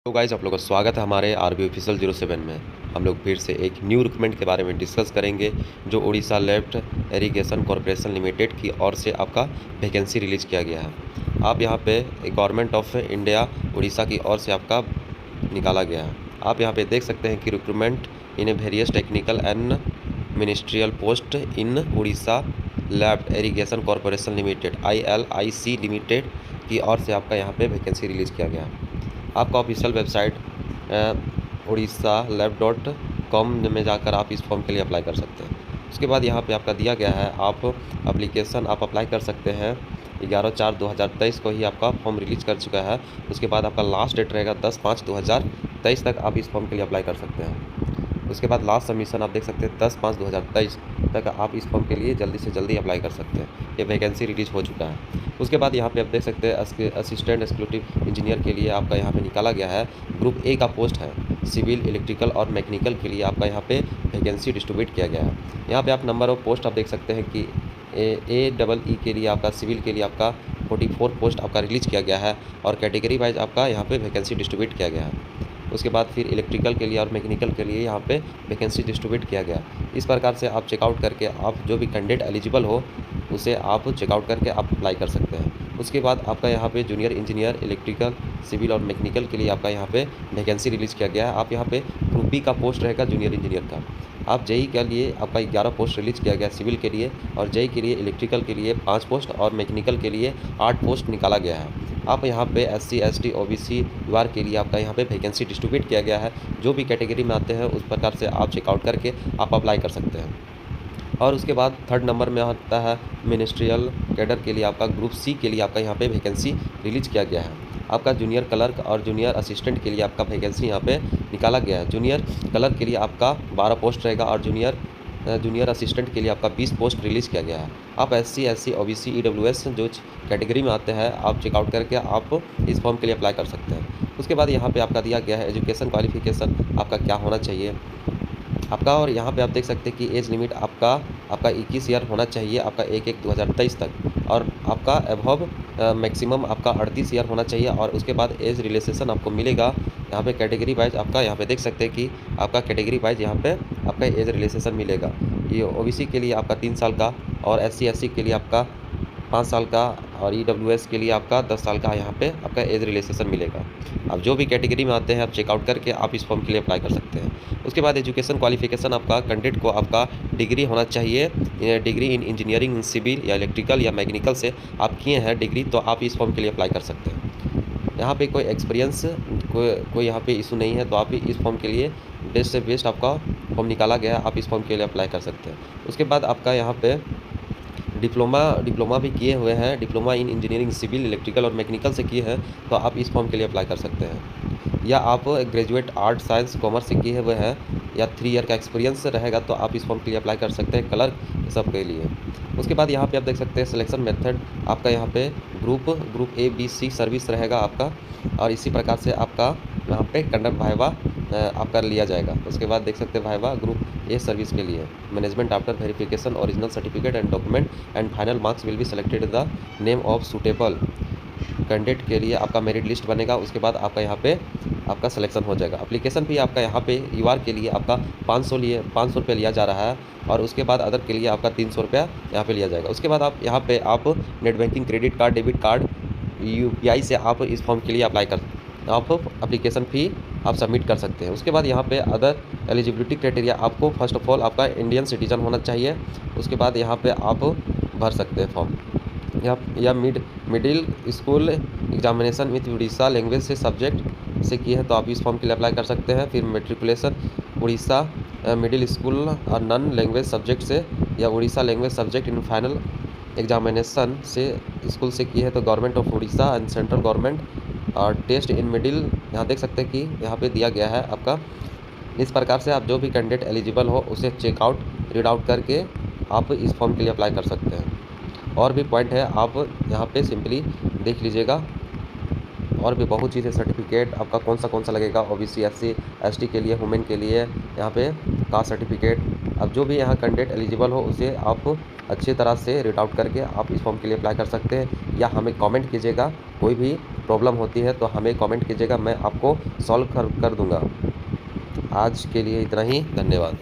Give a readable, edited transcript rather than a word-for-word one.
तो गाइस आप लोगों का स्वागत है हमारे आरबी ऑफिशियल 07 में। हम लोग फिर से एक न्यू रिक्रूटमेंट के बारे में डिस्कस करेंगे जो Orissa left irrigation corporation limited की ओर से आपका वैकेंसी रिलीज़ किया गया है। आप यहां पे गवर्नमेंट ऑफ इंडिया उड़ीसा की ओर से आपका निकाला गया है। आप यहां पे देख सकते हैं कि recruitment in various technical and ministerial post in Orissa left irrigation corporation limited ILIC limited की ओर से आपका यहाँ पे वैकेंसी रिलीज़ किया गया है। आपका official website Orissa left dot com में जाकर आप इस फॉर्म के लिए अप्लाई कर सकते हैं। उसके बाद यहाँ पे आपका दिया गया है आप एप्लीकेशन आप अप्लाई कर सकते हैं 11/4/2023 को ही आपका फॉर्म रिलीज़ कर चुका है। उसके बाद आपका लास्ट डेट रहेगा 10/5/2023 तक आप इस फॉर्म के लिए अप्लाई कर सकते हैं। उसके बाद लास्ट सबमिशन आप देख सकते हैं 10/5/2023 तक आप इस फॉर्म के लिए जल्दी से जल्दी अप्लाई कर सकते हैं। ये वैकेंसी रिलीज़ हो चुका है। उसके बाद यहाँ पे आप देख सकते हैं असिस्टेंट एक्जीक्यूटिव इंजीनियर के लिए आपका यहाँ पे निकाला गया है ग्रुप ए का पोस्ट है। सिविल इलेक्ट्रिकल और मैकेनिकल के लिए आपका यहाँ पे वैकेंसी डिस्ट्रीब्यूट किया गया है। यहाँ पे आप नंबर ऑफ पोस्ट आप देख सकते हैं कि AEE के लिए आपका सिविल के लिए आपका 44 पोस्ट आपका रिलीज़ किया गया है और कैटेगरी वाइज आपका यहाँ पे वैकेंसी डिस्ट्रीब्यूट किया गया है। उसके बाद फिर इलेक्ट्रिकल के लिए और मैकेनिकल के लिए यहाँ पे वैकेंसी डिस्ट्रीब्यूट किया गया। इस प्रकार से आप चेकआउट करके आप जो भी कैंडिडेट एलिजिबल हो उसे आप चेकआउट करके आप अप्लाई कर सकते हैं। उसके बाद आपका यहाँ पे जूनियर इंजीनियर इलेक्ट्रिकल सिविल और मैकेनिकल के लिए आपका यहाँ पे वैकेंसी रिलीज़ किया गया है। आप यहाँ पे ग्रुप बी का पोस्ट रहेगा जूनियर इंजीनियर का। आप जेई के लिए आपका 11 पोस्ट रिलीज़ किया गया सिविल के लिए और जेई के लिए इलेक्ट्रिकल के लिए 5 पोस्ट और मैकेनिकल के लिए 8 पोस्ट निकाला गया है। आप यहाँ पे SC ST OBC UR के लिए आपका यहाँ पे वैकेंसी डिस्ट्रीब्यूट किया गया है। जो भी कैटेगरी में आते हैं उस प्रकार से आप चेकआउट करके आप अप्लाई कर सकते हैं। और उसके बाद थर्ड नंबर में आता है मिनिस्ट्रियल कैडर के लिए आपका ग्रुप सी के लिए आपका यहाँ पे वैकेंसी रिलीज़ किया गया है। आपका जूनियर क्लर्क और जूनियर असिस्टेंट के लिए आपका वैकेंसी यहाँ पे निकाला गया है। जूनियर क्लर्क के लिए आपका 12 पोस्ट रहेगा और जूनियर असिस्टेंट के लिए आपका 20 पोस्ट रिलीज़ किया गया है। आप SC SC OBC EWS जो कैटेगरी में आते हैं आप चेकआउट करके आप इस फॉर्म के लिए अप्लाई कर सकते हैं। उसके बाद यहाँ पे आपका दिया गया है एजुकेशन क्वालिफिकेशन आपका क्या होना चाहिए आपका। और यहाँ पे आप देख सकते हैं कि एज लिमिट आपका 21 ईयर होना चाहिए आपका 1/1/2023 तक और आपका एबव मैक्सिमम आपका 38 ईयर होना चाहिए। और उसके बाद एज रिलैक्सेशन आपको मिलेगा यहाँ पे कैटेगरी वाइज आपका यहाँ पे देख सकते हैं कि आपका कैटेगरी वाइज यहाँ पे आपका एज रिलैक्सेशन मिलेगा। ये OBC के लिए आपका 3 साल का और SC SC के लिए आपका 5 साल का और EWS के लिए आपका 10 साल का यहाँ पे आपका एज रिलैक्सेशन मिलेगा। आप जो भी कैटेगरी में आते हैं आप चेकआउट करके आप इस फॉर्म के लिए अप्लाई कर सकते हैं। उसके बाद एजुकेशन क्वालिफिकेशन आपका कैंडिडेट को आपका डिग्री होना चाहिए। डिग्री इन इंजीनियरिंग सिविल या इलेक्ट्रिकल या मैकेनिकल से आप किए हैं डिग्री तो आप इस फॉर्म के लिए अप्लाई कर सकते हैं। यहाँ पे कोई एक्सपीरियंस कोई यहाँ पे इशू नहीं है तो आप इस फॉर्म के लिए बेस्ट से बेस्ट आपका फॉर्म निकाला गया है आप इस फॉर्म के लिए अप्लाई कर सकते हैं। उसके बाद आपका यहाँ पे डिप्लोमा भी किए हुए हैं, diploma in engineering civil electrical और मैकेनिकल से किए हैं तो आप इस फॉर्म के लिए अप्लाई कर सकते हैं। या आप ग्रेजुएट आर्ट साइंस कॉमर्स से किए हुए हैं या 3 ईयर का एक्सपीरियंस रहेगा तो आप इस फॉर्म के लिए अप्लाई कर सकते हैं क्लर्क सब के लिए। उसके बाद यहाँ पे आप देख सकते हैं सिलेक्शन मेथड आपका यहाँ पे group A B C service रहेगा आपका और इसी प्रकार से आपका यहाँ पे कंडक्ट वाइवा आपका लिया जाएगा। उसके बाद देख सकते हैं वाइवा ग्रुप A सर्विस के लिए management after verification original certificate and document and final marks will be selected the name of suitable candidate के लिए आपका मेरिट लिस्ट बनेगा। उसके बाद आपका यहाँ पे आपका सिलेक्शन हो जाएगा। एप्लीकेशन भी आपका यहाँ पे UR के लिए आपका 500 रुपये लिया जा रहा है और उसके बाद अदर के लिए आपका 300 रुपया यहाँ पे लिया जाएगा। उसके बाद आप यहाँ पे आप net banking credit card debit card UPI से आप इस फॉर्म के लिए अप्लाई कर आप एप्लीकेशन फ़ी आप सबमिट कर सकते हैं। उसके बाद यहाँ पे अदर एलिजिबिलिटी क्राइटेरिया आपको फर्स्ट ऑफ ऑल आपका इंडियन सिटीजन होना चाहिए। उसके बाद यहाँ पे आप भर सकते हैं फॉर्म या middle school examination with Orissa language से सब्जेक्ट से किए हैं तो आप इस फॉर्म के लिए अप्लाई कर सकते हैं। फिर मेट्रिकुलेशन उड़ीसा मिडिल स्कूल और नॉन लैंग्वेज सब्जेक्ट से या Orissa language subject in final examination से स्कूल से किए हैं तो government of Orissa and central government और टेस्ट इन मिडिल यहाँ देख सकते हैं कि यहाँ पे दिया गया है आपका। इस प्रकार से आप जो भी कैंडिडेट एलिजिबल हो उसे चेकआउट रीड आउट करके आप इस फॉर्म के लिए अप्लाई कर सकते हैं। और भी पॉइंट है आप यहाँ पे सिंपली देख लीजिएगा और भी बहुत चीज़ें सर्टिफिकेट आपका कौन सा लगेगा OBC SC ST के लिए वुमेन के लिए यहाँ पे कास्ट सर्टिफिकेट अब जो भी यहाँ कैंडिडेट एलिजिबल हो उसे आप अच्छी तरह से रीड आउट करके आप इस फॉर्म के लिए अप्लाई कर सकते हैं, या हमें कमेंट कीजिएगा। कोई भी प्रॉब्लम होती है तो हमें कमेंट कीजिएगा, मैं आपको सॉल्व कर दूँगा। आज के लिए इतना ही, धन्यवाद।